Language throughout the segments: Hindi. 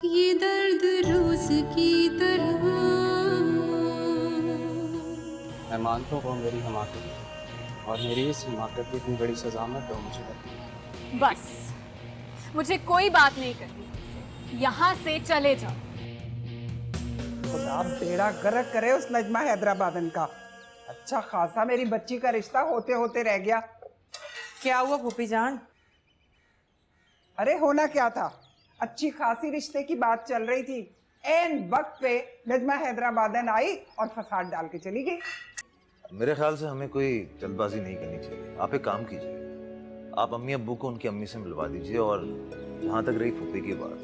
ये दर्द रोज की तरह। मैं मानता हूँ वो मेरी हमाकत है और मेरी इस हिमाकत की इतनी बड़ी सजा मत दो मुझे। बस मुझे कोई बात नहीं करनी तुमसे। यहाँ से चले जाओ। खुदा बेड़ा गर्क करे उस नजमा हैदराबादन का। अच्छा खासा मेरी बच्ची का रिश्ता होते होते रह गया। क्या हुआ फूफी जान? अरे होना क्या था, अच्छी खासी रिश्ते की बात चल रही थी, एन वक्त पे नजमा हैदराबादन आई और फसाद डाल के चली गई। मेरे ख्याल से हमें कोई जल्दबाजी नहीं करनी चाहिए। आप एक काम कीजिए, आप अम्मी अब्बू को उनकी अम्मी से मिलवा दीजिए। और जहाँ तक रही फुप्पी की बात,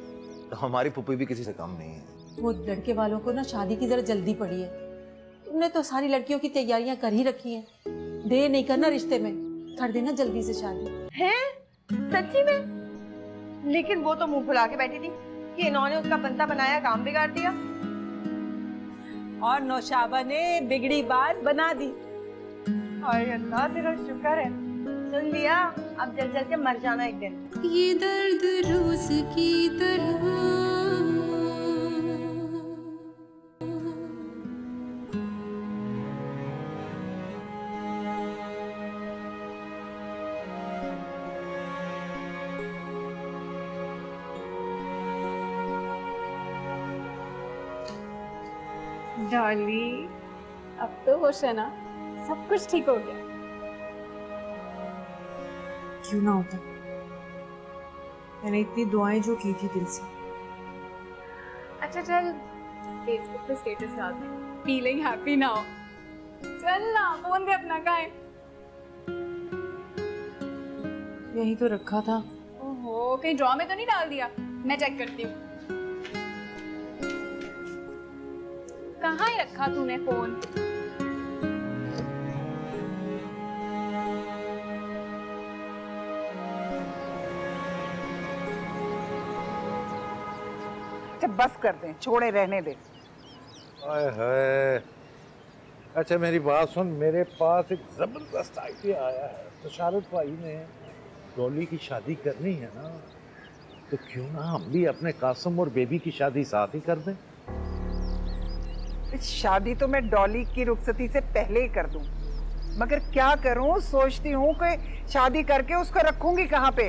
तो हमारी फुप्पी भी किसी से कम नहीं है। वो लड़के वालों को ना शादी की जरा जल्दी पड़ी है। तुमने तो सारी लड़कियों की तैयारियां कर ही रखी हैं। देर नहीं करना रिश्ते में, कर देना जल्दी से शादी। है सच्ची में? लेकिन वो तो मुंह फुला के बैठी थी कि इन्होंने उसका बनता बनाया काम बिगाड़ दिया। और नौशाबा ने बिगड़ी बात बना दी। और अल्लाह तेरा शुक्र है, सुन लिया। अब जल जल के मर जाना एक दिन। ये दर्द रोज की तरह। डॉली, अब तो होश है ना? सब कुछ ठीक हो गया। क्यों ना होता, मैंने इतनी दुआएं जो की थी दिल से। अच्छा चल, फेसबुक पे स्टेटस डाल दे, फीलिंग हैप्पी नाउ। चल ना, फोन दे अपना। कहाँ है? यही तो रखा था। ओहो, कहीं ड्रॉ में तो नहीं डाल दिया? मैं चेक करती हूँ। कहाँ ही रखा तूने फोन? अच्छा बस कर दें, छोड़े रहने दे। हाय हाय। अच्छा मेरी बात सुन, मेरे पास एक जबरदस्त आइडिया आया है। तो शाहरुख भाई ने डॉली की शादी करनी है ना, तो क्यों ना हम भी अपने कासम और बेबी की शादी साथ ही कर दें। शादी तो मैं डॉली की रुखसती से पहले ही कर दूं, मगर क्या करूं, सोचती हूँ कि शादी करके उसको रखूंगी कहाँ पे।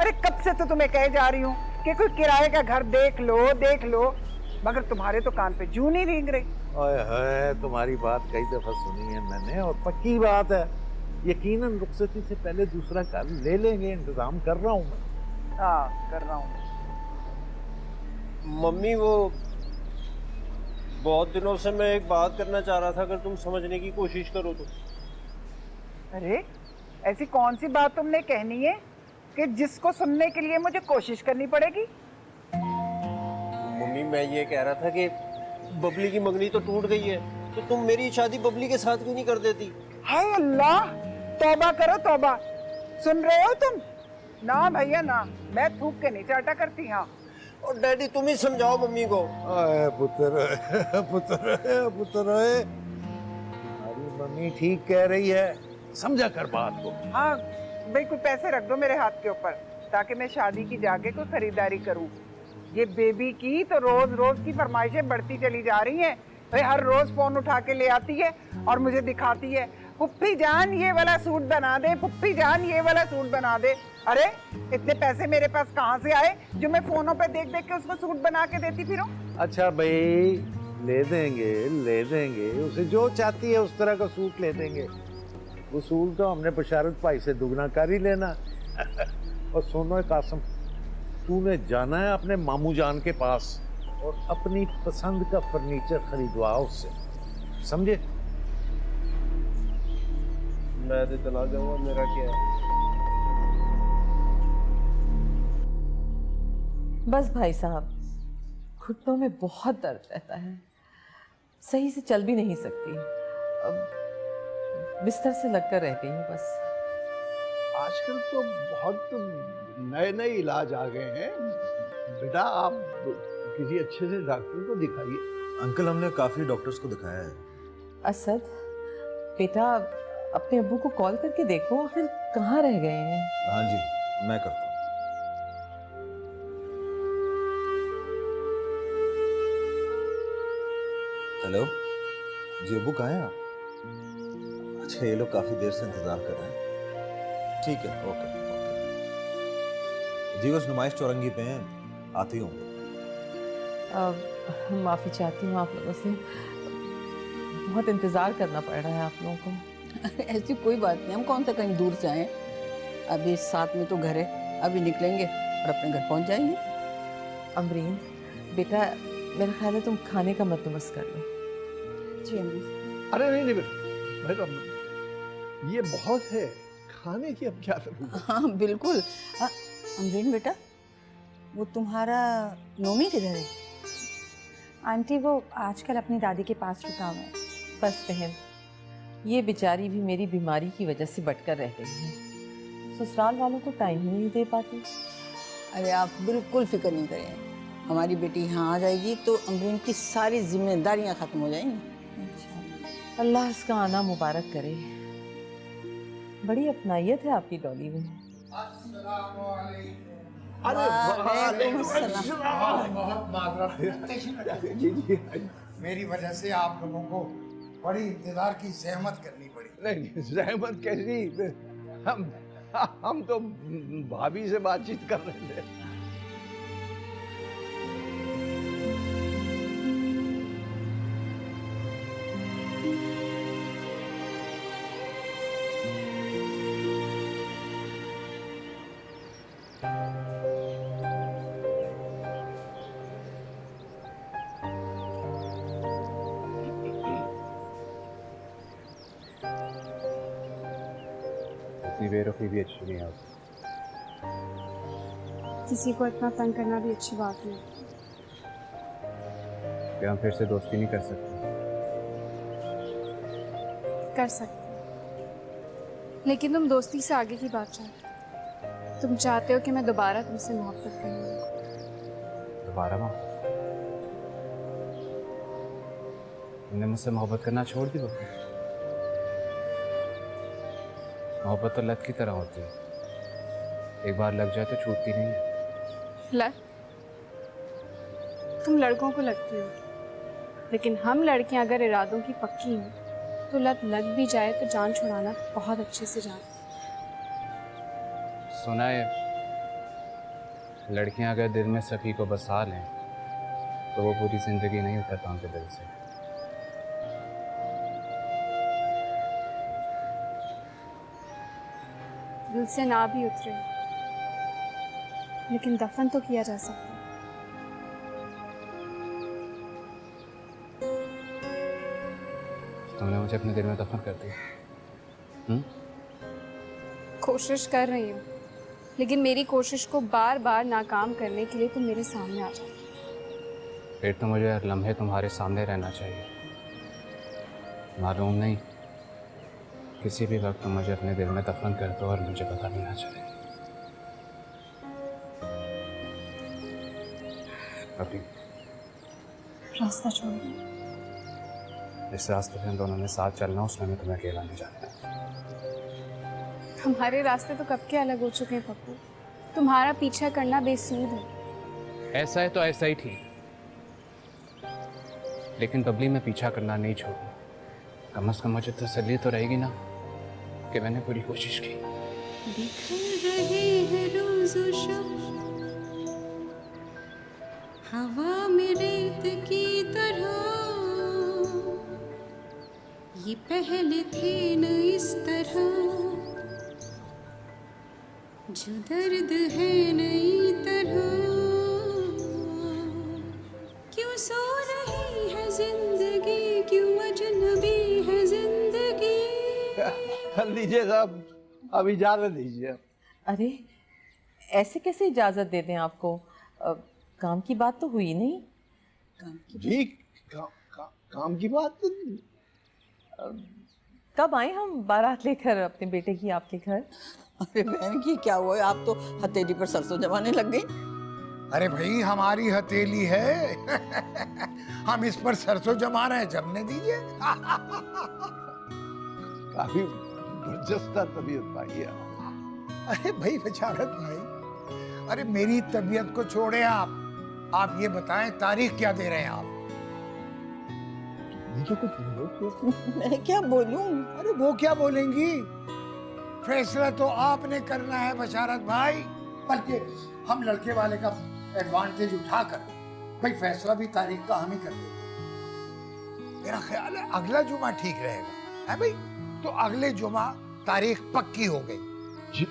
अरे कब से तो तुम्हें कहे जा रही हूँ कि कोई किराए का घर देख लो, मगर तुम्हारे तो कान पे जूं नहीं रेंग रही। हाय हाय, तुम्हारी बात कई दफा सुनी है मैंने और पक्की बात है। यकीनन रुखसती से पहले दूसरा घर ले लेंगे, इंतजाम कर रहा हूँ मैं। हाँ कर रहा हूँ। मम्मी, वो बहुत दिनों से मैं एक बात करना चाह रहा था, अगर तुम समझने की कोशिश करो तो। अरे ऐसी कौन सी बात तुमने कहनी है कि जिसको सुनने के लिए मुझे कोशिश करनी पड़ेगी? मम्मी, मैं ये कह रहा था कि बबली की मंगनी तो टूट गई है, तो तुम मेरी शादी बबली के साथ क्यों नहीं कर देती? हाय अल्लाह, तौबा करो तौबा। सुन रहे हो तुम? ना भैया ना, मैं थूक के नहीं चाटा करती। हाँ और डैडी, तुम ही समझाओ मम्मी को। पुत्र पुत्र, हमारी मम्मी ठीक कह रही है, समझा कर बात को। हाँ भाई, कुछ पैसे रख दो मेरे हाथ के ऊपर ताकि मैं शादी की जाके कोई खरीदारी करूं। ये बेबी की तो रोज रोज की फरमाइशें बढ़ती चली जा रही हैं। भाई हर रोज फोन उठा के ले आती है और मुझे दिखाती है, पुप्पी जान ये वाला सूट बना दे, पुप्पी जान ये वाला सूट बना दे। अरे इतने पैसे मेरे पास कहाँ से आए जो मैं फोनों पे देख देख के उसको सूट बना के देती फिरूं? अच्छा भाई, ले देंगे, उसे जो चाहती है उस तरह का सूट ले देंगे। वसूल तो हमने बशारत भाई से दुगना कर ही लेना। और सुनो कासम, तूने जाना है अपने मामू जान के पास और अपनी पसंद का फर्नीचर खरीदवा उससे, समझे? मैं तो चला जाऊंगा, मेरा क्या है। बस भाई साहब, घुटनों में बहुत दर्द रहता है, सही से चल भी नहीं सकती। अब बिस्तर से लगकर रह गई हूँ बस। आजकल तो बहुत नए नए इलाज आ गए हैं बेटा, आप किसी अच्छे से डॉक्टर को दिखाइए। अंकल, हमने काफी डॉक्टर्स को दिखाया है। असद बेटा, अपने अब्बू को कॉल करके देखो आखिर कहाँ रह गए हैं। हाँ जी, मैं करता हूँ। हेलो जी, अब्बू कहाँ हैं आप? अच्छा, ये लोग काफ़ी देर से इंतज़ार कर रहे हैं। ठीक है, ओके ओके। जी बस नुमाइश चौरंगी पे हैं, आते ही होंगे। माफ़ी चाहती हूँ आप लोगों से, बहुत इंतज़ार करना पड़ रहा है आप लोगों को। ऐसी कोई बात नहीं, हम कौन सा कहीं दूर से आए। अभी साथ में तो घर है, अभी निकलेंगे और अपने घर पहुंच जाएंगे। अमरीन बेटा, मेरा ख्याल है तुम खाने का बंदोबस्त कर लो। जी अम्मी। अरे नहीं नहीं बेटा, ये बहुत है, खाने की अब क्या जरूरत है? हाँ बिल्कुल। अमरीन बेटा, वो तुम्हारा नोमी किधर है? आंटी वो आजकल अपनी दादी के पास रुका हुआ है। बस बहन, ये बेचारी भी मेरी बीमारी की वजह से बटकर रह गई है, ससुराल वालों को टाइम ही नहीं दे पाती। अरे आप बिल्कुल फिक्र नहीं करें, हमारी बेटी यहाँ आ जाएगी तो अमरीन की सारी जिम्मेदारियाँ खत्म हो जाएंगी। अल्लाह इसका आना मुबारक करे। बड़ी अपनाइयत है आपकी डॉली में। बहुत माजरत जी जी, मेरी वजह से आप लोगों को बड़ी इंतजार की सहमत करनी पड़ी। नहीं सहमत कैसी, हम तो भाभी से बातचीत कर रहे थे। इतनी बेरुखी भी अच्छी नहीं है। किसी को इतना तंग करना भी अच्छी बात नहीं। क्या हम फिर से दोस्ती नहीं कर सकते? कर सकते, लेकिन तुम दोस्ती से आगे की बात चाहते हो। तुम चाहते हो कि मैं दोबारा तुमसे मोहब्बत करूँ। दोबारा तुमने मुझसे मोहब्बत करना छोड़ दी बल्कि। मोहब्बत तो लत की तरह होती है, एक बार लग जाए तो छूटती नहीं है। लत? तुम लड़कों को लगती हो, लेकिन हम लड़कियां अगर इरादों की पक्की हैं तो लत लग भी जाए तो जान छुड़ाना बहुत अच्छे से जानती। सुना है लड़कियां अगर दिल में सखी को बसा लें तो वो पूरी जिंदगी नहीं उतरता उनके दिल से। दिल से ना भी उतरे, लेकिन दफन तो किया जा सकता है। तुमने मुझे अपने दिल में दफन कर दिया। कोशिश कर रही हूँ, लेकिन मेरी कोशिश को बार बार नाकाम करने के लिए तुम मेरे सामने आ जाओ। फिर तो मुझे हर लम्हे तुम्हारे सामने रहना चाहिए। मालूम नहीं, किसी भी वक्त तुम मुझे अपने दिल में दफन कर दो और मुझे पता भी ना चले। अभी रास्ता छोड़ो। इस रास्ते पे हम दोनों ने साथ चलना, उसमें मैं तुम्हें अकेला नहीं जाना। हमारे रास्ते तो कब के अलग हो चुके हैं पप्पू। तुम्हारा पीछा करना बेसूद है। ऐसा है तो ऐसा ही ठीक, लेकिन बबली में पीछा करना नहीं छोड़ू। कम से कम मुझे तसल्ली तो रहेगी ना कि मैंने पूरी कोशिश की। बिखर रहे हैं रोज़ और शब, हवा में रेत की तरह। ये पहले थे न इस तरह, जो दर्द है नई तरह। क्यों सो रही है जिंदगी, क्यों अजनबी है जिंदगी। लीजिए साहब, अब इजाजत दीजिए। अरे ऐसे कैसे इजाज़त दे दें आपको? काम की बात तो हुई नहीं। जी काम की बात। कब आए हम बारात लेकर अपने बेटे की आपके घर? अरे बहन की क्या हुआ, आप तो हथेली पर सरसों जमाने लग गई। अरे भाई हमारी हथेली है हम इस पर सरसों जमा रहे हैं, जमने दीजिए। काफी बरजस्ता तबीयत भाई है। अरे भाई बचारत भाई, अरे मेरी तबीयत को छोड़े आप ये बताएं तारीख क्या दे रहे हैं आप? ये तो कुछ बोलो तो। मैं क्या बोलूं? अरे वो क्या बोलेंगी? फैसला तो आपने करना है बशारत भाई, बल्कि हम लड़के वाले का एडवांटेज उठाकर भाई फैसला भी तारीख का हम ही कर देंगे। मेरा ख्याल है अगला जुमा ठीक रहेगा, है भाई? तो अगले जुमा तारीख पक्की हो गई। जी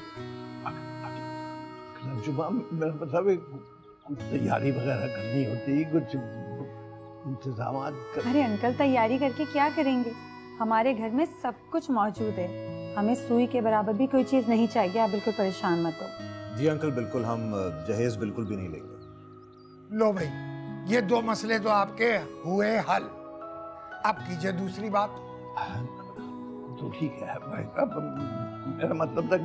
अगला जुमा, मेरा मतलब है कुछ तैयारी वगैरह करनी होती, कुछ इंतजाम कर। अरे अंकल, तैयारी करके क्या करेंगे? हमारे घर में सब कुछ मौजूद है, हमें सुई के बराबर भी कोई चीज नहीं चाहिए। आप बिल्कुल परेशान मत हो। जी अंकल बिल्कुल, हम जहेज बिल्कुल भी नहीं लेंगे। लो भाई, ये दो मसले तो आपके हुए हल। अब कीजिए दूसरी बात। तो ठीक है भाई, अब मेरा मतलब तक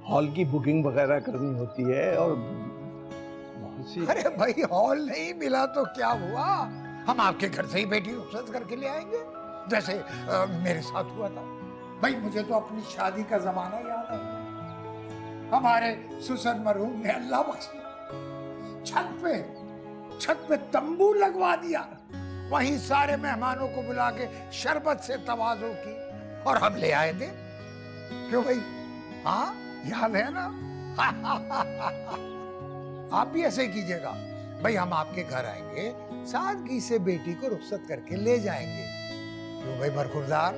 हॉल की बुकिंग वगैरह करनी होती है और बहुत सी। अरे भाई, हॉल नहीं मिला तो क्या हुआ? हम आपके घर से ही बेटी रुखसत करके ले आएंगे, जैसे मेरे साथ हुआ था। भाई मुझे तो अपनी शादी का जमाना याद है। हमारे ससुर मरहूम ने अल्लाह बख्शे छत पे तंबू लगवा दिया, वहीं सारे मेहमानों को बुला के शरबत से तवाज़ो की और हम ले आए थे। क्यों भाई? हाँ याद है ना? आप भी ऐसे ही कीजिएगा भाई। हम आपके घर आएंगे, सादगी से बेटी को रुखसत करके ले जाएंगे। क्यों भाई बरखुरदार,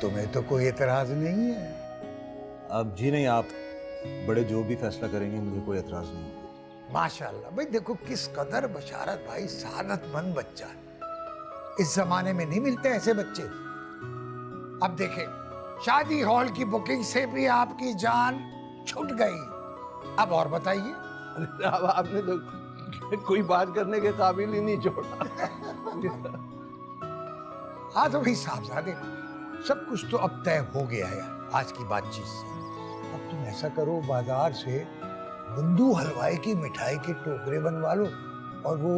तुम्हें तो कोई एतराज नहीं है? अब जी नहीं, आप बड़े जो भी फैसला करेंगे मुझे कोई एतराज नहीं। माशाल्लाह भाई, देखो किस कदर बशारत भाई सादतमंद बच्चा है। इस जमाने में नहीं मिलते ऐसे बच्चे। अब देखें, शादी हॉल की बुकिंग से भी आपकी जान छूट गई। अब और बताइए। अब आपने तो कोई बात करने के काबिल ही नहीं छोड़ा। हाँ तो भाई साहबजादे, सब कुछ तो अब तय हो गया है आज की बातचीत से। अब तुम ऐसा करो, बाजार से बुंदू हलवाई की मिठाई के टोकरे बनवा लो, और वो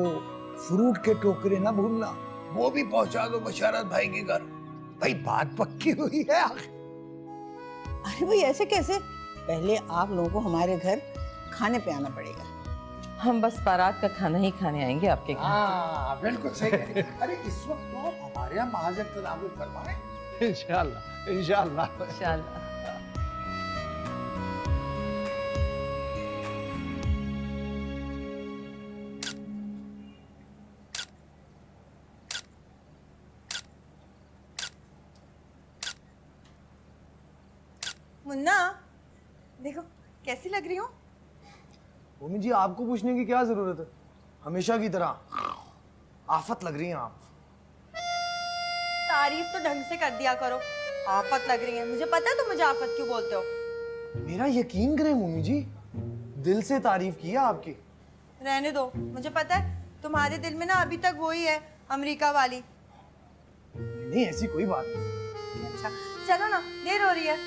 फ्रूट के टोकरे ना भूलना, वो भी पहुंचा दो बशारत भाई के घर। भाई बात पक्की हुई है। अरे भाई ऐसे कैसे? पहले आप लोगों को हमारे घर खाने पे आना पड़ेगा। हम बस बारात का खाना ही खाने आएंगे आपके घर। हाँ बिल्कुल सही कह रही। अरे इस वक्त तो आप हमारे यहाँ महाजर तनावुल फरमाएं। इंशाल्लाह इंशाल्लाह इंशाल्लाह। मुन्ना देखो कैसी लग रही हूँ। मम्मी जी आपको पूछने की क्या जरूरत है, हमेशा की तरह आफत लग रही हैं आप। तारीफ तो ढंग से कर दिया करो। आफत लग रही है, मुझे पता है तुम मुझे आफत क्यों बोलते हो। मेरा यकीन करें मम्मी जी, दिल से तारीफ की है आपकी। रहने दो, मुझे पता है तुम्हारे दिल में ना अभी तक वही है, अमेरिका वाली। नहीं ऐसी कोई बात नहीं। अच्छा चलो ना, देर हो रही है।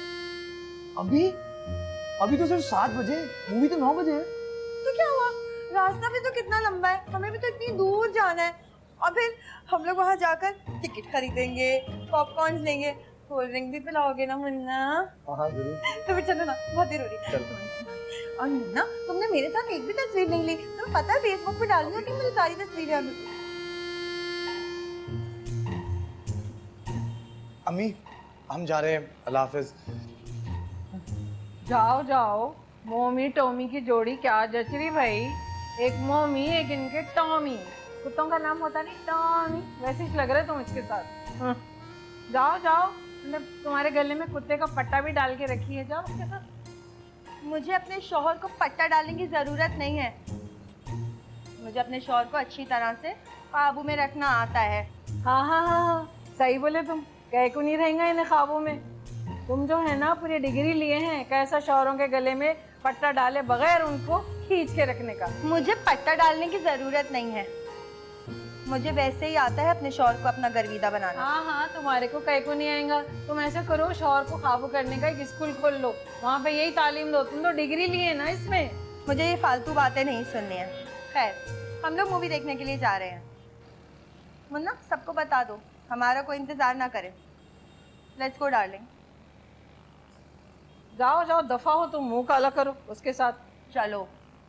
अभी तो सिर्फ 7 बजे, मूवी तो 9 बजे है। तो क्या हुआ, रास्ता भी तो कितना लंबा है, हमें भी तो इतनी दूर जाना है। और फिर हम लोग वहाँ जाकर टिकट खरीदेंगे, पॉपकॉर्न लेंगे, कोल्ड ड्रिंक भी पिलाओगे ना मुन्ना? हाँ जरूर। तो फिर चलो ना, बहुत देर हो रही है। और मुन्ना तुमने मेरे साथ एक भी तस्वीर नहीं ली। तुम्हें पता है फेसबुक पे डालनी होती मुझे सारी तस्वीरें अभी। अम्मी हम जा रहे हैं, अल्लाह हाफिज। जाओ जाओ, मोमी टॉमी की जोड़ी क्या जच रही भाई। एक मोमी एक इनके टॉमी, कुत्तों का नाम होता नहीं टॉमी, वैसे ही लग रहे तुम इसके साथ। जाओ जाओ, मतलब तुम्हारे गले में कुत्ते का पट्टा भी डाल के रखी है, जाओ उसके साथ। मुझे अपने शौहर को पट्टा डालने की जरूरत नहीं है। मुझे अपने शौहर को अच्छी तरह से काबू में रखना आता है। हाँ हाँ हाँ हाँ, सही बोले तुम। कह को नहीं रहेगा इन ख्वाबों में। तुम जो है ना पूरी डिग्री लिए हैं कैसा शौहरों के गले में पट्टा डाले बगैर उनको खींच के रखने का। मुझे पट्टा डालने की जरूरत नहीं है, मुझे वैसे ही आता है अपने शौहर को अपना गर्विदा बनाना। हाँ हाँ, तुम्हारे को कहीं को नहीं आएगा। तुम ऐसा करो, शौहर को काबू करने का एक स्कूल खोल लो, वहाँ पे यही तालीम दो। तुम तो डिग्री लिए ना इसमें। मुझे ये फालतू बातें नहीं सुननी है। खैर हम लोग मूवी देखने के लिए जा रहे हैं। मुन्ना सबको बता दो, हमारा कोई इंतजार ना करे। Let's go darling. जाओ जाओ, दफा हो तुम, मुंह काला करो उसके साथ। चलो,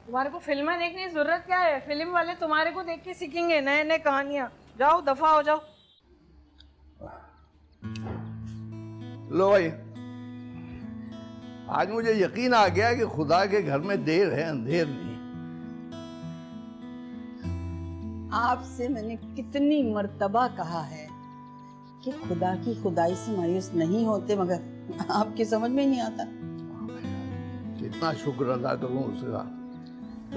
तुम्हारे को फिल्में देखने की जरूरत क्या है? फिल्म वाले तुम्हारे को देख के सीखेंगे नए नए कहानियां। जाओ दफा हो जाओ। लो भाई, आज मुझे यकीन आ गया कि खुदा के घर में देर है, अंधेर नहीं। आपसे मैंने कितनी मर्तबा कहा है कि खुदा की खुदाई से मायूस नहीं होते, मगर आपकी समझ में नहीं आता। कितना शुक्र अदा करूं उसका।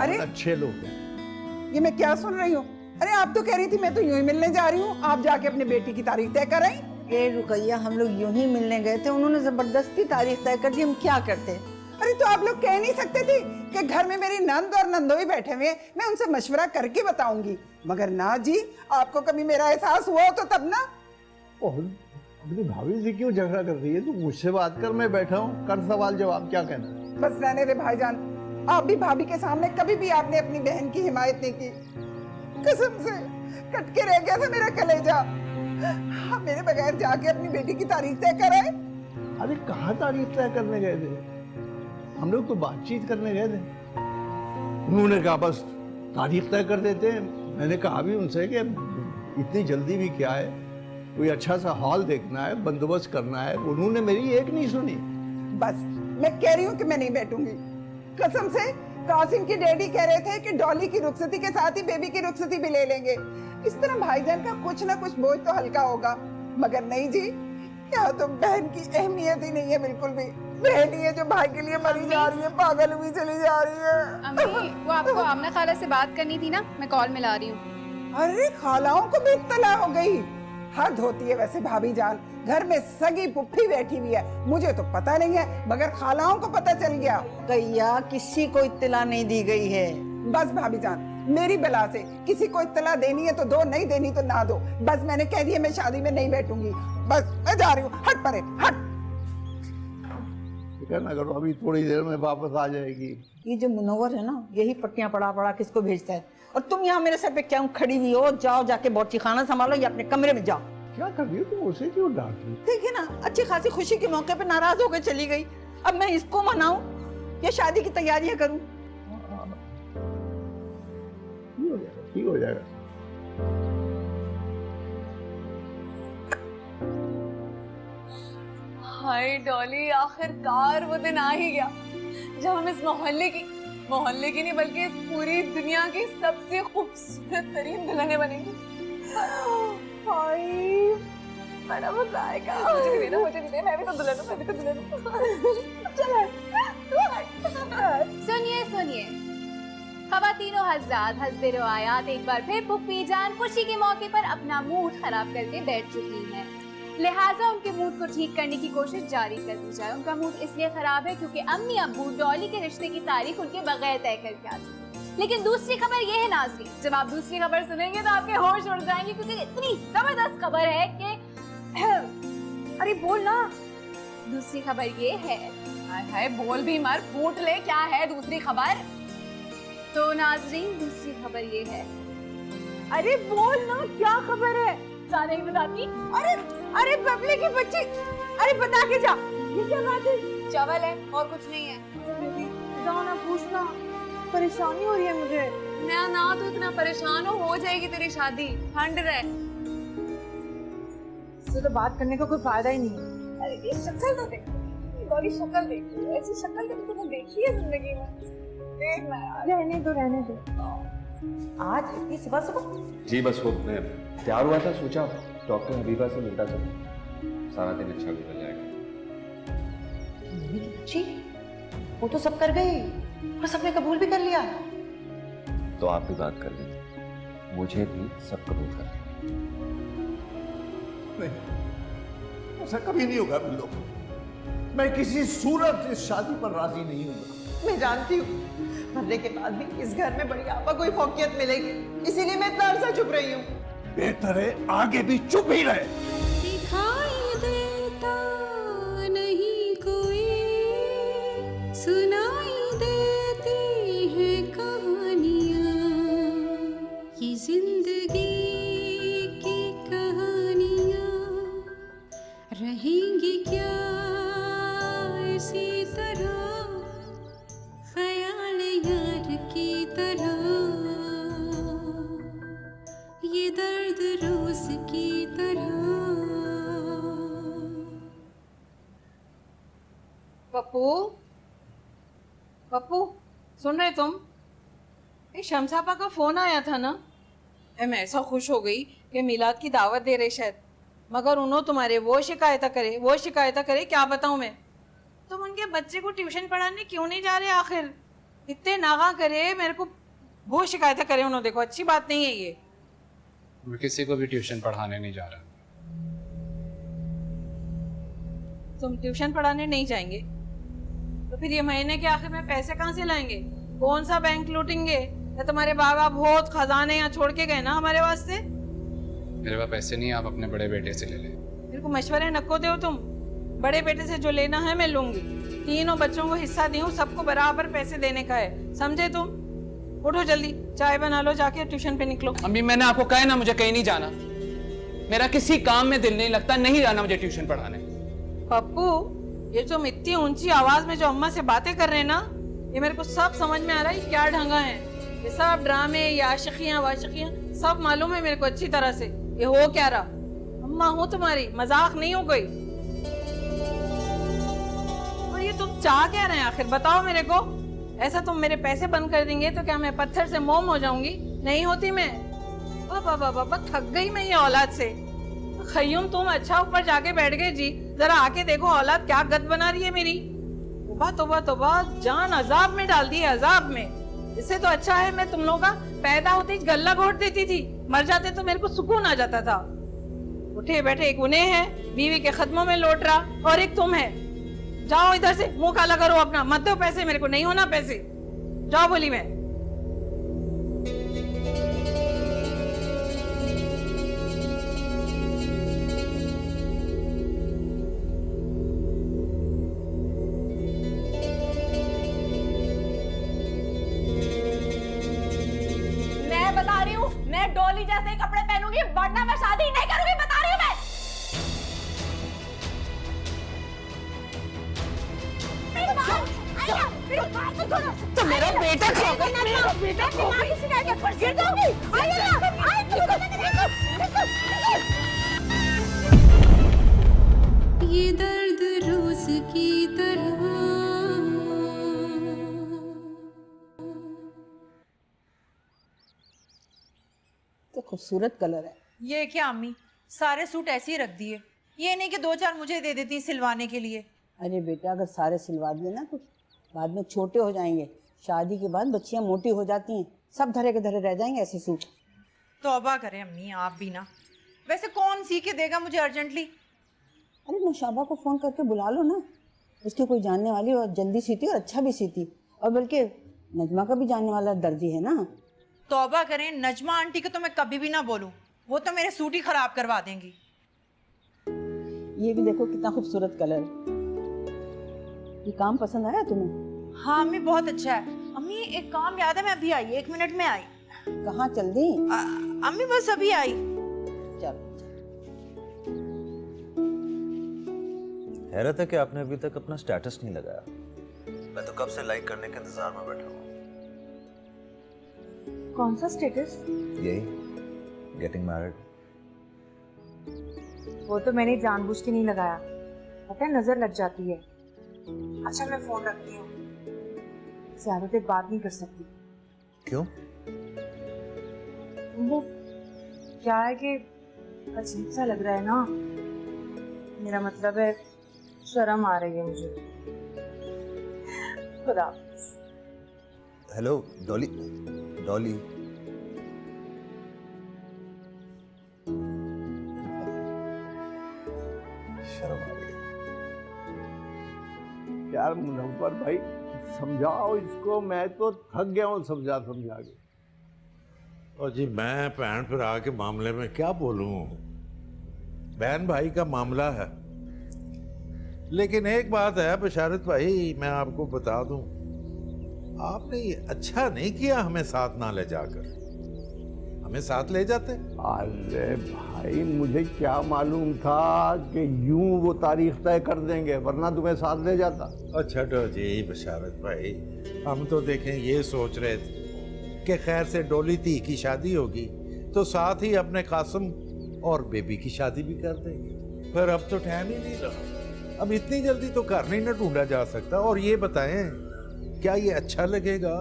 अरे अच्छे लोग हैं। ये मैं क्या सुन रही हूँ? अरे आप तो कह रही थी मैं तो यूं ही मिलने जा रही हूँ, आप जाके अपनी बेटी की तारीख तय कर आई। ए रुकैया, हम लोग यूं ही मिलने गए थे, उन्होंने जबरदस्ती तारीख तय कर दी, हम क्या करते? अरे तो आप लोग कह नहीं सकते थे कि घर में मेरी नंद और नंदोई बैठे हुए हैं, मैं उनसे मशवरा करके बताऊंगी? मगर ना जी, आपको कभी मेरा एहसास हुआ हो तो तब ना। अपनी भाभी से क्यों झगड़ा कर रही है? तू मुझसे बात कर, मैं बैठा हूँ, कर सवाल जवाब, क्या कहना? बस रहने दे भाईजान, आप भी भाभी के सामने कभी भी आपने अपनी बहन की हिमायत नहीं की। कसम से कट के रह गया था मेरा कलेजा। आप मेरे बगैर जाके अपनी बेटी की तारीख तय कराए। अरे कहाँ तारीख तय करने गए थे? हम लोग तो बातचीत करने गए थे। उन्होंने कहा बस तारीख तय कर देते हैं। मैंने कहा भी उनसे कि इतनी जल्दी भी क्या है, कोई अच्छा सा हॉल देखना है, बंदोबस्त करना है। उन्होंने मेरी एक नहीं सुनी। बस मैं कह रही हूँ कि मैं नहीं बैठूंगी। कसम से कासिम की डैडी कह रहे थे कि डॉली की रुखसती के साथ ही बेबी की रुखसती भी ले लेंगे। इस तरह भाईजान का कुछ ना कुछ बोझ तो हल्का होगा। मगर नहीं जी, यहाँ तो बहन की अहमियत ही नहीं है बिल्कुल भी। बहन ही है जो भाई के लिए मरी जा रही है, पागल हुई चली जा रही है। अम्मी, वो आपको आमना खाला से बात करनी थी ना, मैं कॉल मिला रही हूँ। अरे खालाओं को भी इत्तला हो गई। हद होती है वैसे भाभी जान, घर में सगी पुप्पी बैठी हुई है, मुझे तो पता नहीं है, मगर खालाओं को पता चल गया। गैया, किसी को इत्तला नहीं दी गई है। बस भाभी जान, मेरी बला से किसी को इत्तला देनी है तो दो, नहीं देनी तो ना दो। बस मैंने कह दिया मैं शादी में नहीं बैठूंगी। बस मैं जा रही हूँ, हट परे हट। फिक्र ना करो, अभी थोड़ी देर में वापस आ जाएगी। ये जो मुनव्वर है ना, यही पट्टियां पड़ा पड़ा किसको भेजता है। और तुम यहाँ मेरे सर पे क्या खड़ी हुई हो? जाओ जाके बॉर्ची खाना संभालो या अपने कमरे में जाओ। क्या कर रही हो तुम? उसे क्यों डांट रही? देखिए ना, अच्छी खासी खुशी के मौके पे नाराज होकर चली गई। अब मैं इसको मनाऊं या शादी की तैयारियां करूं? ठीक हो जाएगा। हाय डॉली, आखिरकार वो दिन आ ही गया जब हम इस मोहल्ले की नहीं बल्कि इस पूरी दुनिया की सबसे खूबसूरत तरीन दुल्हनें बनेंगी। हाय बड़ा मजा आएगा। मुझे भी देना, मुझे भी दे, मैं भी तो दुल्हन हूँ, मैं भी तो दुल्हन हूँ। चलो सुनिए सुनिए, ख़वातीनो हज़रात, हस्बे रिवायात एक बार फिर पुप्पी जान खुशी के मौके पर अपना मूड खराब करके बैठ चुकी हैं। लिहाजा उनके मूड को ठीक करने की कोशिश जारी कर दी जाए। उनका मूड इसलिए खराब है क्योंकि अम्मी अब्बू डॉली के रिश्ते की तारीख उनके बगैर तय करके आ चुके। लेकिन दूसरी खबर ये है नाज़रीन, जब आप दूसरी खबर सुनेंगे तो आपके होश उड़ जाएंगे क्योंकि इतनी जबरदस्त खबर है कि अरे बोल ना। दूसरी खबर ये है, हाय बोल भी मर, फूट ले, क्या है दूसरी खबर? तो नाज़रीन दूसरी खबर ये है। अरे बोल ना, क्या खबर है? जाने की बताती। अरे बबले की बच्ची, अरे बता के जा, ये क्या बात है? चावल है और कुछ नहीं है। जाओ ना, पूछना, परेशानी हो रही है मुझे। मैं ना तो इतना परेशान हो जाएगी तेरी शादी, ठंड रहे। तो बात करने का कोई फायदा ही नहीं है। अरे ये शक्ल तो देख, बड़ी शक्ल देख, ऐसी शक्ल तो तुमने देखी है जिंदगी में? देखना यार। रहने दो। आज इतनी सुबह सुबह? जी बस वो मैं तैयार हुआ था, सोचा डॉक्टर हबीबा से मिलता चलो, सारा दिन अच्छा गुजर जाएगा। जी, वो तो सब कर गई और सबने कबूल भी कर लिया। तो आप भी बात कर लीजिए, मुझे भी सब कबूल कर लिया। नहीं, ऐसा कभी नहीं होगा बिल्लो। मैं किसी सूरत इस शादी पर राजी नहीं हूँ। मैं जानती हूँ मरने के बाद भी इस घर में बड़ी आपा कोई फौकियत मिलेगी, इसीलिए मैं इतना अरसा चुप रही हूँ। बेहतर है आगे भी चुप ही रहे। दिखाई देता नहीं कोई, सुनाई देती है कहानियाँ, ये जिंदगी की कहानियाँ रहेंगी क्या इसी तरह, ख्याल यार की तरह, ये दर्द रोज की तरह। पप्पू, पप्पू सुन रहे तुम? ये शमसापा का फोन आया था ना, मैं ऐसा खुश हो गई कि मिलाद की दावत दे रहे शायद, मगर उन्होंने तुम्हारे वो शिकायत करे, क्या बताऊं मैं। तुम उनके बच्चे को ट्यूशन पढ़ाने क्यों नहीं जा रहे आखिर? इतने नागा करे मेरे को, वो शिकायत करे उन्होंने। देखो अच्छी बात नहीं है ये। मैं किसी को भी ट्यूशन पढ़ाने नहीं जा रहा। तुम ट्यूशन पढ़ाने नहीं जाएंगे तो फिर ये महीने के आखिर में पैसे कहाँ से लाएंगे? कौन सा बैंक लूटेंगे? या तुम्हारे बाबा बहुत खजाने यहाँ छोड़ के गए ना हमारे वास्ते। मेरे पास पैसे नहीं, आप अपने बड़े बेटे से ले लें। मेरे को मशवरे नको दो तुम। बड़े बेटे से जो लेना है मैं लूंगी। तीनों बच्चों को हिस्सा दी हूँ, सबको बराबर पैसे देने का है, समझे तुम? उठो जल्दी, चाय बना लो, जाके ट्यूशन पे निकलो। अम्मी मैंने आपको कहा है ना मुझे कहीं नहीं जाना। मेरा किसी काम में दिल नहीं लगता, नहीं जाना मुझे ट्यूशन पढ़ाने। पप्पू, ये जो इतनी ऊंची आवाज में जो अम्मा से बातें कर रहे हैं ना, ये मेरे को सब समझ में आ रहा है क्या ढंगा है। ये सब ड्रामे, ये आशिकियां वाशिकियां सब मालूम है मेरे को अच्छी तरह से। ये हो क्या रहा? अम्मा हूँ तुम्हारी, मजाक नहीं हो गई। और ये तुम चाह क्या रहे हैं आखिर, बताओ मेरे को। ऐसा तुम मेरे पैसे बंद कर देंगे तो क्या मैं पत्थर से मोम हो जाऊंगी? नहीं होती मैं। बाबा बाबा थक गई मैं ये औलाद से। खयूम तुम अच्छा ऊपर जाके बैठ गए जी, जरा आके देखो औलाद क्या गद बना रही है मेरी। तौबा तौबा तौबा, जान अजाब में डाल दी है, अजाब में। इससे तो अच्छा है मैं तुम लोगों का पैदा होते ही गल्ला घोट देती थी, मर जाते तो मेरे को सुकून आ जाता था। उठे बैठे एक उन्हें है, बीवी के खदमों में लौट रहा, और एक तुम है। जाओ इधर से, मुंह काला करो अपना, मत दो पैसे मेरे को, नहीं होना पैसे। जाओ बोली मैं। मैं बता रही हूँ, मैं डोली जैसे कपड़े पहनूंगी, वरना मैं शादी नहीं करूंगी, बता रही हूँ मैं। तो मेरा बेटा मेरा बेटा गिर जाऊंगी। ये दर्द रोज की तरह तो खूबसूरत कलर है। ये क्या अम्मी, सारे सूट ऐसे ही रख दिए, ये नहीं कि 2-4 मुझे दे देती सिलवाने के लिए। अरे बेटा, अगर सारे सिलवा दिए ना तो बाद में छोटे हो जाएंगे। शादी के बाद बच्चियां मोटी हो जाती हैं, सब धरे के धरे रह जाएंगे ऐसे सूट। तौबा करें अम्मी आप भी ना। वैसे कौन सी के देगा मुझे अर्जेंटली? अरे मुशाबा को फोन करके बुला लो ना, उसकी कोई जानने वाली और जल्दी सीती और अच्छा भी सीती। और बल्कि नजमा का भी जानने वाला दर्जी है ना। तौबा करें, नजमा आंटी को तो मैं कभी भी ना बोलूं, वो तो मेरे सूट ही खराब करवा देंगी। ये भी देखो कितना खूबसूरत कलर। ये काम पसंद आया तुम्हें? हाँ अम्मी बहुत अच्छा है। अम्मी एक काम याद है, मैं अभी आई, 1 मिनट में आई। कहाँ चल दी? अम्मी बस अभी आई। चलो। हैरत है कि आपने अभी तक अपना स्टेटस नहीं लगाया। मैं तो कब से लाइक करने के इंतजार में बैठा हूँ। कौन सा स्टेटस? यही, गेटिंग मैरिड। वो तो मैंने जानबूझ के नहीं लगाया, पता है नजर लग जाती है। अच्छा मैं फोन रखती हूँ, ज्यादा देर बात नहीं कर सकती। क्यों? वो क्या है कि अजीब सा लग रहा है ना, मेरा मतलब है शर्म आ रही है मुझे। खुदा। हेलो डॉली, डॉली। शर्म आ गई यार मुनव्वर भाई, समझाओ इसको, मैं तो थक गया हूँ समझा के। और जी मैं भैन भरा के मामले में क्या बोलूं, बहन भाई का मामला है। लेकिन एक बात है बशारत भाई, मैं आपको बता दूं, आपने ये अच्छा नहीं किया हमें साथ ना ले जाकर, हमें साथ ले जाते। अरे भाई मुझे क्या मालूम था कि यूं वो तारीख तय कर देंगे, वरना तुम्हें साथ ले जाता। और छठो जी बशारत भाई, हम तो देखें ये सोच रहे थे कि खैर से डोली ती की शादी होगी तो साथ ही अपने कासिम और बेबी की शादी भी कर देंगे, पर अब तो टाइम ही नहीं रहा। अब इतनी जल्दी तो घर नहीं ना ढूंढा जा सकता। और ये बताएं, क्या ये अच्छा लगेगा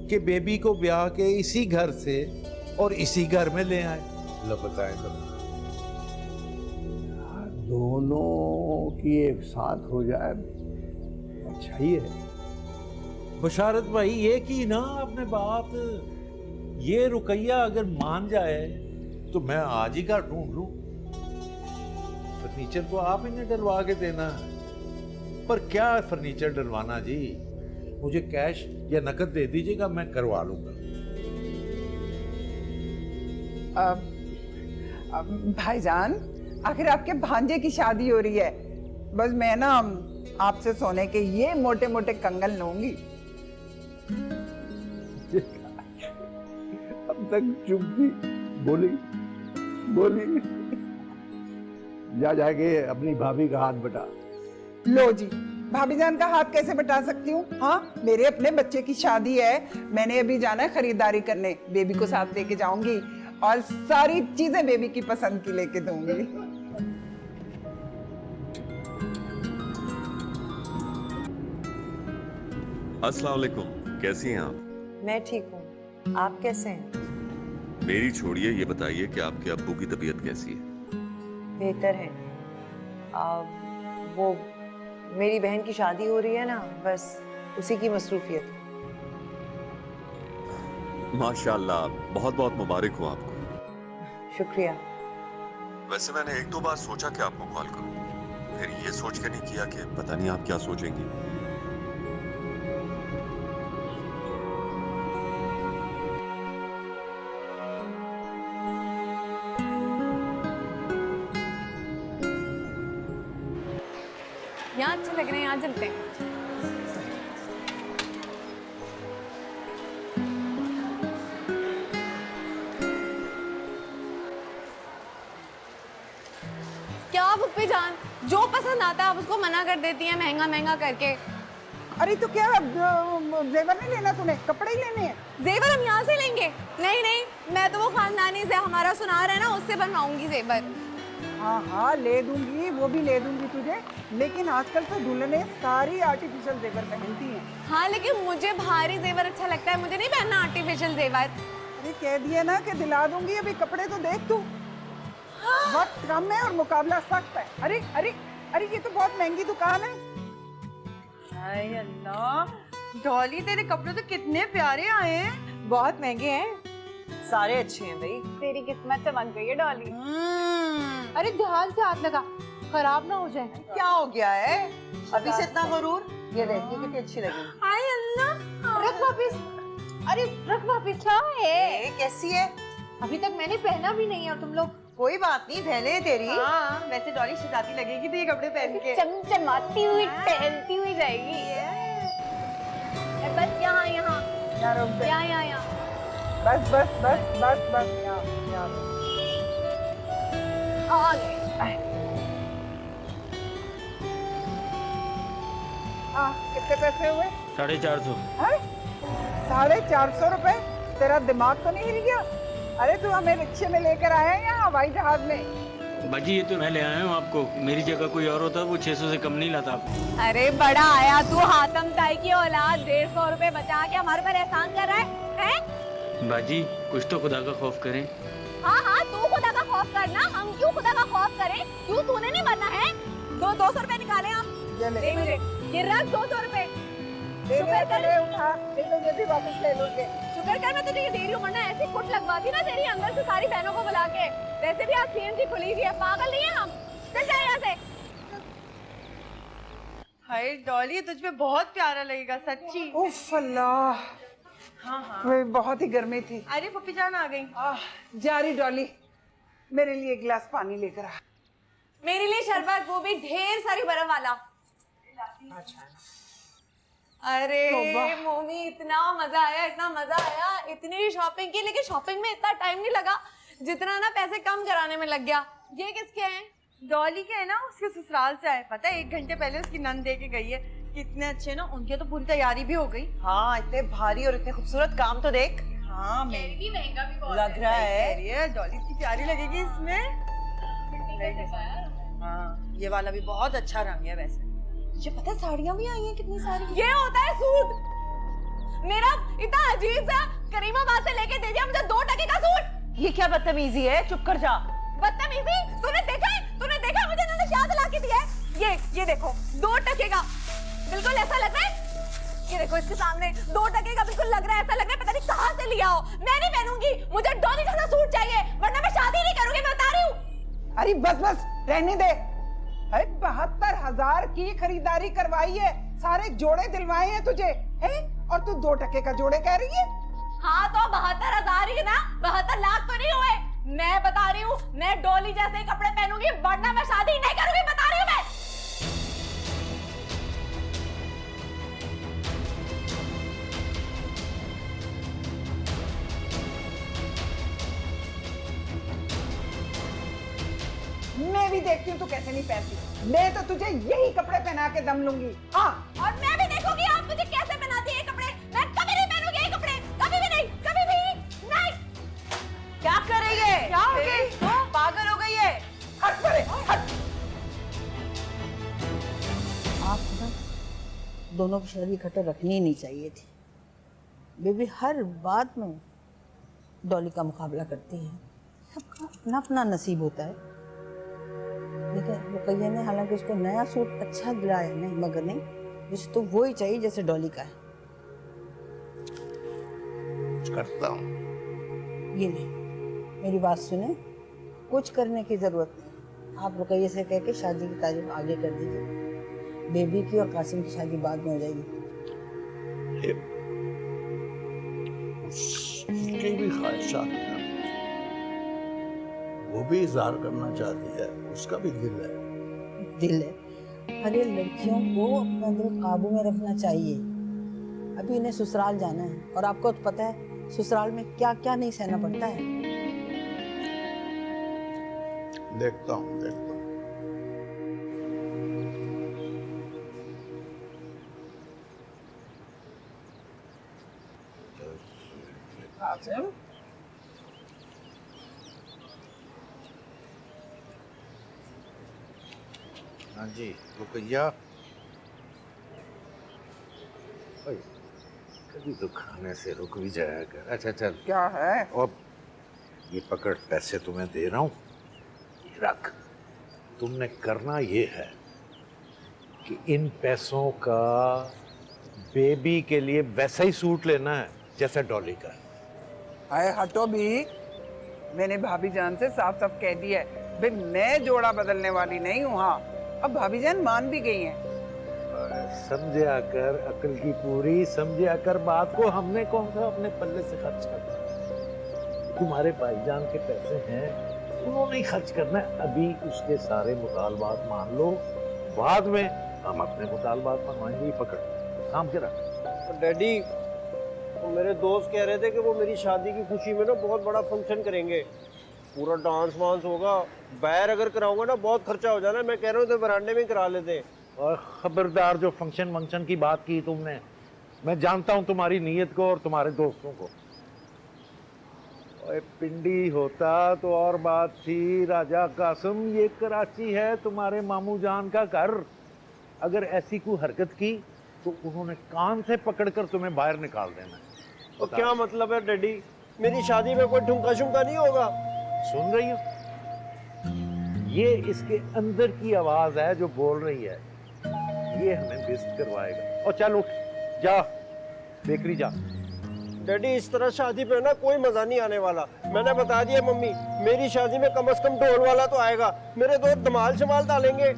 कि बेबी को ब्याह के इसी घर से और इसी घर में ले आए? लो बताएं तो। दोनों की एक साथ हो जाए अच्छा ही है। बशारत भाई, ये की ना आपने बात, ये रुकैया अगर मान जाए तो मैं आज ही घर ढूंढ लूं। फर्नीचर को आप ही ने डलवा के देना है। पर क्या फर्नीचर डलवाना जी, मुझे कैश या नकद दे दीजिएगा, मैं करवा लूंगा। भाईजान, आखिर आपके भांजे की शादी हो रही है, बस मैं ना आपसे सोने के ये मोटे मोटे कंगन लूंगी। अब तक चुप थी, बोली बोली। जा जाके अपनी भाभी का हाथ बटा। लो जी, भाभी जान का हाथ कैसे बटा सकती हूँ? हाँ, मेरे अपने बच्चे की शादी है, मैंने अभी जाना है खरीदारी करने, बेबी को साथ लेके जाऊंगी और सारी चीजें बेबी की पसंद की लेके दूंगी। अस्सलाम वालेकुम, कैसी हैं आप? मैं ठीक हूँ, आप कैसे हैं? मेरी छोड़िए, ये बताइए कि आपके अब्बू की तबीयत कैसी है? बेहतर है। वो मेरी बहन की शादी हो रही है ना, बस उसी की मसरूफियत। माशाल्लाह, बहुत बहुत मुबारक हो आपको। शुक्रिया। वैसे मैंने एक दो बार सोचा कि आपको कॉल करूं, फिर ये सोच के नहीं किया कि पता नहीं आप क्या सोचेंगी। यहाँ अच्छे लग रहे हैं, यहाँ चलते हैं। क्या पुप्पी जान, जो पसंद आता है आप उसको मना कर देती हैं महंगा महंगा करके। अरे तो क्या जेवर नहीं लेना तूने, कपड़े ही लेने हैं? जेवर हम यहाँ से लेंगे? नहीं नहीं, मैं तो वो खानदानी से हमारा सुनार है ना, उससे बनवाऊंगी जेवर। हाँ हाँ ले दूंगी, वो भी ले दूंगी तुझे, लेकिन आजकल तो दुल्हनें सारी आर्टिफिशियल जेवर पहनती हैं। हाँ लेकिन मुझे भारी जेवर अच्छा लगता है, मुझे नहीं पहनना आर्टिफिशियल जेवर। अरे कह दिया ना कि दिला दूंगी, अभी कपड़े तो देख तू। वक्त कम है और मुकाबला सख्त है। अरे अरे अरे ये तो बहुत महंगी दुकान है। हाय अल्लाह, डॉली तेरे कपड़े तो कितने प्यारे आए हैं। बहुत महंगे हैं। सारे अच्छे हैं भाई। तेरी किस्मत चमक गई है डॉली। अरे ध्यान से हाथ लगा, खराब ना हो जाए। क्या हो गया है अभी से इतना गरूर? ये देखिए कितनी अच्छी लगी। हाय अल्लाह, रख वापिस। अरे रख वापिस। क्या है? कैसी है? अभी तक मैंने पहना भी नहीं है। और तुम लोग? कोई बात नहीं, बहने है तेरी। हाँ, वैसे डॉली शहजादी लगेगी तो ये कपड़े पहन के चमचमाती हुई टहलती हुई जाएगी। बस यहाँ यहाँ यहाँ यहाँ यहाँ बस बस बस बस बस यहाँ यहाँ आ गए। हाँ, कितने पैसे हुए? 450। 450 रुपए? तेरा दिमाग तो नहीं हिल गया? अरे तू हमें रिक्शे में लेकर आया है या हवाई जहाज में? बाजी ये तो मैं ले आया हूँ आपको, मेरी जगह कोई और होता वो 600 से कम नहीं लाता आपको। अरे बड़ा आया तू, हातम ताई की औलाद, 150 रुपए बचा के हमारे पर एहसान कर रहा है? बाजी कुछ तो खुदा का खौफ करें। हाँ हाँ, तू खुदा का खौफ करना, हम क्यों खुदा का खौफ करें? क्यों तूने नहीं मरना है? 200 रुपए निकाले हम। ये रख 200 रुपए। शुक्र कर, उठा, ये भी वापस ले लोगे। शुक्र कर मैं तुझे ये दे रही हूँ, वरना ऐसी कुट लगवाती ना तेरी अंदर से सारी बहनों को बुला के। वैसे भी आज सीएनजी खुली हुई है, पागल नहीं है हम। चल जाए यहाँ से। हाय डॉली, तुझ पे बहुत प्यारा लगेगा सच्ची। उफ अल्लाह, हाँ हाँ वे बहुत ही गर्मी थी। अरे पप्पी जान आ गई। जा रही डॉली, मेरे लिए एक गिलास पानी लेकर आ। मेरे लिए शरबत, वो भी ढेर सारी बर्फ वाला। अरे मोमी, इतना मजा आया, इतना मजा आया, इतनी शॉपिंग की, लेकिन शॉपिंग में इतना टाइम नहीं लगा जितना ना पैसे कम कराने में लग गया। ये किसके हैं? डॉली के है ना, उसके ससुराल से आए। पता है 1 घंटे पहले उसकी नंद दे के गई है। कितने अच्छे ना, उनके तो पूरी तैयारी भी हो गई। हाँ, इतने भारी और इतने खूबसूरत काम तो देख। हाँ, महंगा भी बहुत लग रहा है। डॉली इतनी प्यारी लगेगी इसमें। हाँ, ये वाला भी बहुत अच्छा रंग है वैसे। ये पता है साड़ियाँ भी आई हैं कितनी सारी। ये होता है सूट। मेरा इतना अजीब सा करीमाबाद से लेके दे दिया मुझे 2 टके का सूट। ये क्या बदतमीजी है, चुप कर जा। बदतमीजी? तूने देखा मुझे इन्होंने क्या दिला के दिया है? ये देखो 2 टके का, बिल्कुल ऐसा लग रहा है। ये देखो इसके सामने 2 टके का बिल्कुल लग रहा है, ऐसा लग रहा है पता नहीं कहाँ से लिया हो। मैं नहीं पहनूंगी, मुझे डॉली जैसा सूट चाहिए, वरना मैं शादी नहीं करूंगी, मैं बता रही हूँ। अरे बस रहने दे। अरे 72,000 की खरीदारी करवाई है, सारे जोड़े दिलवाए हैं तुझे, है? और तू 2 टके का जोड़े कह रही है? हाँ तो 72,000 ही ना, 72 लाख तो नहीं हुए। मैं बता रही हूँ, मैं डॉली जैसे ही कपड़े पहनूंगी, वरना मैं शादी नहीं करूंगी, बता रही हूँ मैं। मैं भी देखती हूँ तू कैसे नहीं पहनती। मैं तो तुझे यही कपड़े पहना के दम लूंगी। हाँ, और मैं भी देखूंगी आप मुझे कैसे पहनाती है ये कपड़े। मैं कभी नहीं पहनूंगी ये कपड़े, कभी भी नहीं, कभी भी नहीं। क्या कर रही है? क्या हो गया इसको? पागल हो गई है। हट परे, हट। आप ना दोनों की शादी इकट्ठे रखनी ही नहीं चाहिए थी। बेबी हर बात में डॉली का मुकाबला करती है। सबका अपना अपना नसीब होता है। लेकिन रुपये ने हालांकि उसको नया सूट अच्छा दिलाया नहीं, मगर नहीं, मुझे तो वो ही चाहिए जैसे डॉली का है। करता हूँ। ये नहीं, मेरी बात सुने, कुछ करने की जरूरत नहीं। आप रुकैये से कह के शादी की तारीख आगे कर दीजिए। बेबी की और कासिम की शादी बाद में हो जाएगी। उसकी भी ख्वाहिशात हैं, वो भी इजहार करना चाहती है, उसका भी दिल है। दिल है? अरे लड़कियों को अपना दिल काबू में रखना चाहिए। अभी इन्हें ससुराल जाना है और आपको तो पता है ससुराल में क्या क्या नहीं सहना पड़ता है। देखता हूँ। कासिम, हाँ जी, रुकैया। कभी तो खाने से रुक भी जाया कर। अच्छा चल। क्या है? और ये पकड़, पैसे तुम्हें दे रहा हूँ, ये रख। तुमने करना ये है कि इन पैसों का बेबी के लिए वैसा ही सूट लेना है जैसा डॉली का। आए हटो भी। मैंने भाभी जान से साफ साफ कह दिया है, भाई मैं जोड़ा बदलने वाली नहीं हूँ। हाँ, अब भाभी जान मान भी गई हैं। समझे आकर, अकल की पूरी समझे आकर बात को हमने कौन सा अपने पल्ले से खर्च करना। तुम्हारे भाईजान के पैसे हैं, उन्होंने ही खर्च करना है। अभी उसके सारे मुतालबात मान लो, बाद में हम अपने मुतालबात मनवाएंगे। पकड़, थाम के रख। डैडी, तो मेरे दोस्त कह रहे थे कि वो मेरी शादी की खुशी में ना बहुत बड़ा फंक्शन करेंगे, पूरा डांस वांस होगा। बाहर अगर कराऊंगा ना बहुत खर्चा हो जाना। मैं कह रहा हूँ तो बरांडे में करा लेते हैं। और खबरदार, जो फंक्शन की बात की तुमने, मैं जानता हूं तुम्हारी नीयत को और तुम्हारे दोस्तों को। और पिंडी होता तो और बात थी। राजा कासिम, ये कराची है तुम्हारे मामू जान का घर। अगर ऐसी कोई हरकत की तो उन्होंने कान से पकड़कर तुम्हें बाहर निकाल देना। तो क्या मतलब है डैडी, मेरी शादी में कोई ठुमका शुमका नहीं होगा? सुन रही हो? ये इसके अंदर की आवाज है जो बोल रही है। ये हमें बेइज्जत करवाएगा। और चल उठ, जा बेकरी जा। डैडी, इस तरह शादी पे ना कोई मजा नहीं आने वाला। मैंने बता दिया मम्मी, मेरी शादी में कम से कम ढोल वाला तो आएगा। मेरे दोस्त धमाल शमाल डालेंगे।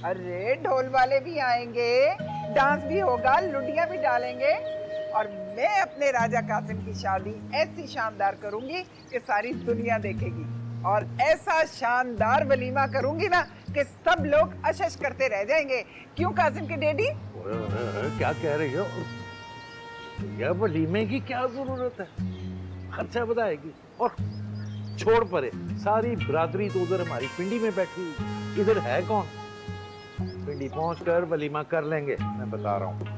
अरे ढोल वाले भी आएंगे, डांस भी होगा, लुडियां भी डालेंगे। और मैं अपने राजा कासिम की शादी ऐसी शानदार करूंगी कि सारी दुनिया देखेगी। और ऐसा शानदार वलीमा करूंगी ना कि सब लोग अशश करते रह जाएंगे। क्यों कासिम के डैडी? क्या कह रही हो? यह वलीमे की क्या जरूरत है? खर्चा बताएगी। और छोड़ परे, सारी बरादरी तो उधर हमारी पिंडी में बैठी हुई, इधर है कौन? पिंडी पहुंचकर वलीमा कर लेंगे, मैं बता रहा हूँ।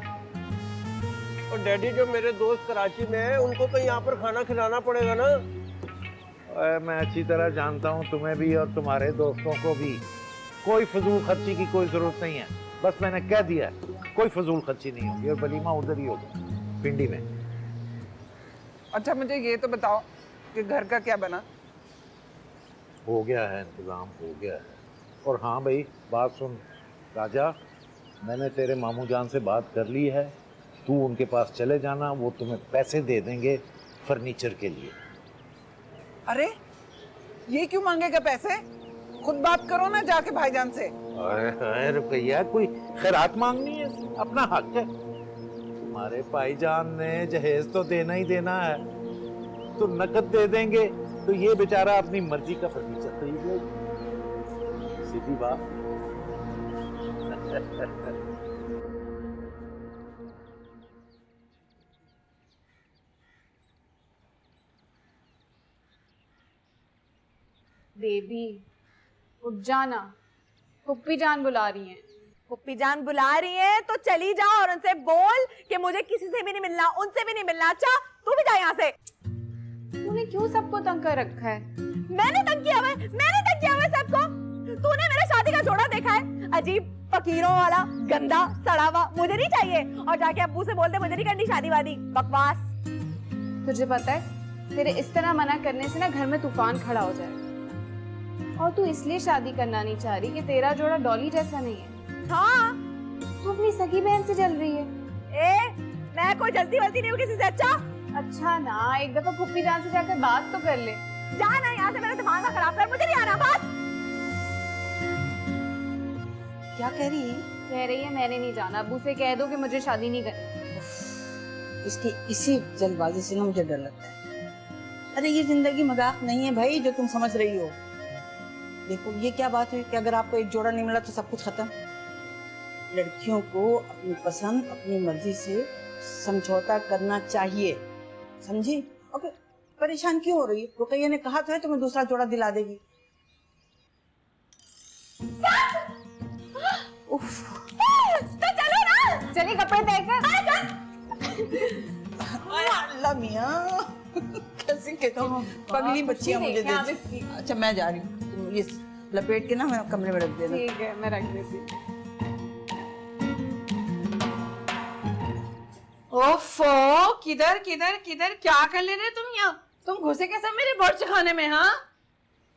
और डैडी, जो मेरे दोस्त कराची में हैं, उनको तो यहाँ पर खाना खिलाना पड़ेगा ना। मैं अच्छी तरह जानता हूँ तुम्हें भी और तुम्हारे दोस्तों को भी। कोई फजूल खर्ची की कोई जरूरत नहीं है, बस मैंने कह दिया है कोई फजूल खर्ची नहीं होगी और वलीमा उधर ही होगा पिंडी में। अच्छा मुझे ये तो बताओ कि घर का क्या बना? हो गया है इंतजाम, हो गया है। और हाँ भाई बात सुन राजा, मैंने तेरे मामू जान से बात कर ली है, तू उनके पास चले जाना, वो तुम्हें पैसे दे देंगे फर्नीचर के लिए। अरे ये क्यों मांगेगा पैसे? खुद बात करो ना जाके भाईजान से। अरे रुपया कोई खैरात मांगनी है, अपना हक है। हमारे भाईजान ने जहेज तो देना ही देना है, तो नकद दे देंगे तो ये बेचारा अपनी मर्जी का फर्नीचर खरीद लेगा, सीधी बात। बेबी उठ जाना, पुप्पी जान बुला रही हैं। पुप्पी जान बुला रही है तो चली जाओ और उनसे बोल कि मुझे किसी से भी नहीं मिलना, उनसे भी नहीं मिलना। अच्छा तू भी जा यहाँ से। तूने क्यों सबको तंग कर रखा है? मैंने तंग किया हुआ है, मैंने तंग किया हुआ है सबको। तूने मेरे शादी का जोड़ा देखा है? अजीब फकीरों वाला, गंदा सड़ा हुआ, मुझे नहीं चाहिए। और जाके अब्बू से बोलते मुझे नहीं करनी शादी वादी, बकवास। तुझे पता है तेरे इस तरह मना करने से ना घर में तूफान खड़ा हो जाए। और तू इसलिए शादी करना नहीं चाह रही कि तेरा जोड़ा डॉली जैसा नहीं है। हाँ तू अपनी सगी बहन से जल रही है। मैं कोई जल्दी वल्दी नहीं हूँ किसी से। अच्छा ना, एक दफा पुप्पी जान से जाकर बात तो कर ले। जा ना यहाँ से, मेरा दिमाग ना खराब कर, मुझे नहीं आना। बात क्या कह रही है? कह रही है मैंने नहीं जाना, अब्बू से कह दो कि मुझे शादी नहीं करनी। इसकी इसी जल्दबाजी से ना मुझे डर लगता है। अरे ये जिंदगी मजाक नहीं है भाई जो तुम समझ रही हो। देखो ये क्या बात है कि अगर आपको एक जोड़ा नहीं मिला तो सब कुछ खत्म। लड़कियों को अपनी पसंद अपनी मर्जी से समझौता करना चाहिए, समझी? ओके परेशान क्यों हो रही है? रुकैया ने कहा तो है तुम्हें दूसरा जोड़ा दिला देगी। तो चलो ना, चलिए कपड़े देकर। अल्लाह मियां कैसे कहता हूँ, पगली बच्चियां मुझे दे दी। अच्छा मैं जा रही हूँ, तुम ये लपेट के ना मैं कमरे में रख देना। ठीक है मैं रख देती। ओफो किधर किधर किधर क्या कर ले रहे तुम यहाँ? तुम घुसे कैसे मेरे बावर्ची खाने में? हाँ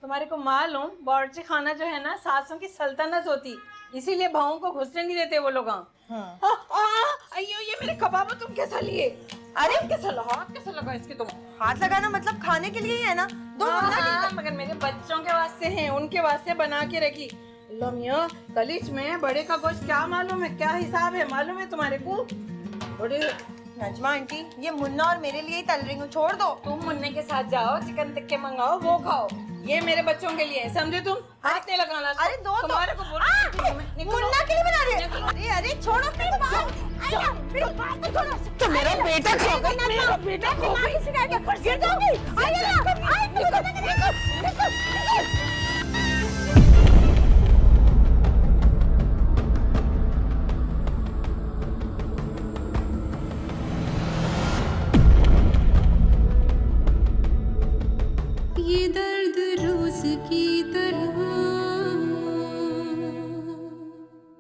तुम्हारे को मालूम बावर्ची खाना जो है ना सासों की सल्तनत होती, इसीलिए बहुओं को घुसने नहीं देते वो लोग। अयो ये मेरे कबाब तुम कैसा लिए? अरे कैसा लगा, हाथ कैसा लगा इसके? तुम हाथ लगाना मतलब खाने के लिए ही है ना? दो मगर मेरे बच्चों के वास्ते हैं, उनके वास्ते बना के रखी। लमिया कलिच में बड़े का गोश्त क्या मालूम है, क्या हिसाब है मालूम है तुम्हारे को? बड़े नजमा आंटी ये मुन्ना और मेरे लिए ही तल रही हूँ, छोड़ दो। तुम मुन्ने के साथ जाओ, चिकन टिक्के मंगाओ, वो खाओ। ये मेरे बच्चों के लिए, समझे तुम? हाथ नहीं लगाना। अरे दो तो तुम्हारे को मुन्ना के लिए बना रही है। अरे अरे छोड़ो मेरी बात तो छोड़ो। तो मेरा बेटा खाओगे, मेरा बेटा खाओगे, गिर जाओगी।